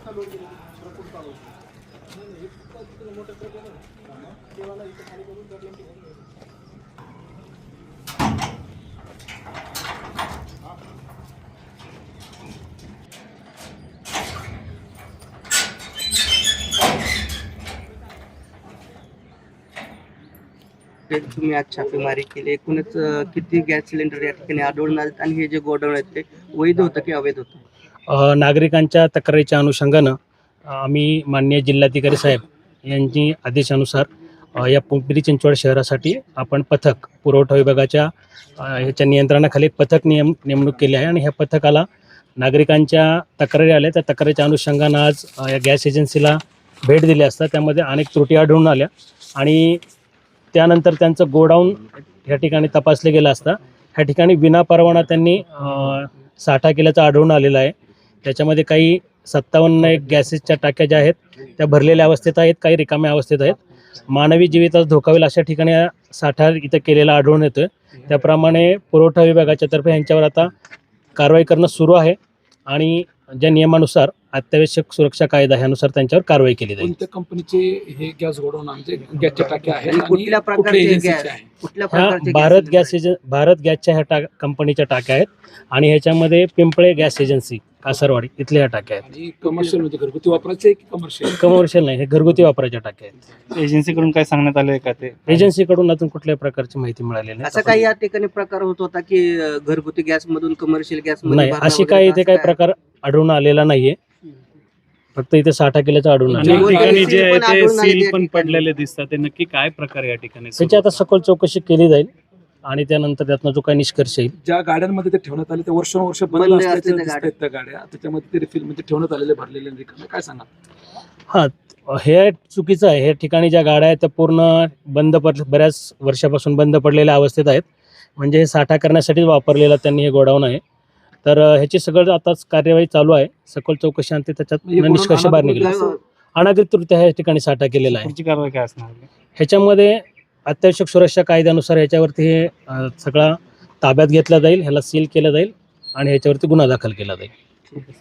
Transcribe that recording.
तुम्ही आज छापेमारी केली, एकूणच किती गॅस सिलेंडर या ठिकाणी आढळून आलेत आणि हे जे गोडाऊन आहेत ते वैध होतं की अवैध होतं? नागरिकांच्या तक्रारीच्या अनुषंगानं आम्ही माननीय जिल्हाधिकारी साहेब यांची आदेशानुसार या पिंपरी चिंचवड शहरासाठी आपण पथक पुरवठा विभागाच्या ह्याच्या नियंत्रणाखाली एक पथक नेमणूक केली आहे आणि ह्या पथकाला नागरिकांच्या तक्रारी आल्या, त्या तक्रारीच्या अनुषंगानं आज या गॅस एजन्सीला भेट दिली असता त्यामध्ये अनेक त्रुटी आढळून आल्या आणि त्यानंतर त्यांचं गोडाऊन ह्या ठिकाणी तपासलं गेलं असता ह्या ठिकाणी विनापरवाना त्यांनी साठा केल्याचं आढळून आलेलं आहे. त्याच्यामध्ये काही 57 गॅसेसच्या टाक्या ज्या आहेत त्या भरलेल्या अवस्थेत आहेत, काही रिकाम्या अवस्थेत आहेत. मानवी जीवितास धोका होईल अशा ठिकाणी साठा इथं केलेला आढळून येतोय. त्याप्रमाणे पुरवठा विभागाच्या तर्फे यांच्यावर आता कारवाई करणं सुरू आहे आणि ज्या नियमानुसार अत्यावश्यक सुरक्षा कायदा ह्यानुसार त्यांच्यावर कारवाई केली जाईल. कोणत्या कंपनीचे हे गॅस गोडाऊन आमचे गॅसच्या टाक्या आहेत, कुठल्या प्रकारचे गॅस, कुठल्या प्रकारचे भारत गॅसच्या ह्या कंपनीच्या टाक्या आहेत आणि ह्याच्यामध्ये पिंपळे गॅस एजन्सी कासरवाडी इथल्या ह्या टाक्या आहेत. आणि कमर्शियल म्हणजे घरगुती वापरायचे की कमर्शियल? कमर्शियल नाही, हे घरगुती वापरायच्या टाक्या आहेत. एजन्सीकडून काय सांगण्यात आलं आहे का? ते एजन्सीकडून अजून कुठल्याही प्रकारची माहिती मिळालेली नाही. असं काही या ठिकाणी प्रकार होत होता की घरगुती गॅस मधून कमर्शियल गॅस नाही, अशी काही इथे काही प्रकार आढळून आलेला नाहीये. फक्त इथे साठा केल्याचं आढळून आलं. अनेक ठिकाणी जे आहे ते सील पण पडलेले दिसतात, ते नक्की काय प्रकार या ठिकाणी? त्याची आता सखोल चौकशी केली जाईल आणि त्यानंतर त्यातनं जो काही निष्कर्ष येईल. ज्या गाड्यांमध्ये ते ठेवण्यात आले ते वर्षानुवर्ष बंद असल्याचे दिसतात त्या गाड्या, त्याच्यामध्ये ते रिफिल म्हणजे ठेवण्यात आलेले भरलेले रिकामे, काय सांगा? हां, हे चुकीचं आहे. हे ठिकाणी ज्या गाड्या आहेत त्या पूर्ण बंद बऱ्याच वर्षापासून बंद पडलेल्या अवस्थेत आहेत. म्हणजे हे साठा करण्यासाठी वापरलेला त्यांनी हे गोडाऊन आहे. तर ह्याची सगळं आताच कार्यवाही चालू आहे. सखोल चौकशी आणि त्याच्यात निष्कर्ष बाहेर निघाला. अनाधिकृतरित्या ह्या ठिकाणी साठा केलेला आहे. पुढची कारवाई काय असणार? ह्याच्यामध्ये अत्यावश्यक सुरक्षा कायद्यानुसार ह्याच्यावरती हे सगळा ताब्यात घेतला जाईल, ह्याला सील केलं जाईल आणि ह्याच्यावरती गुन्हा दाखल केला जाईल.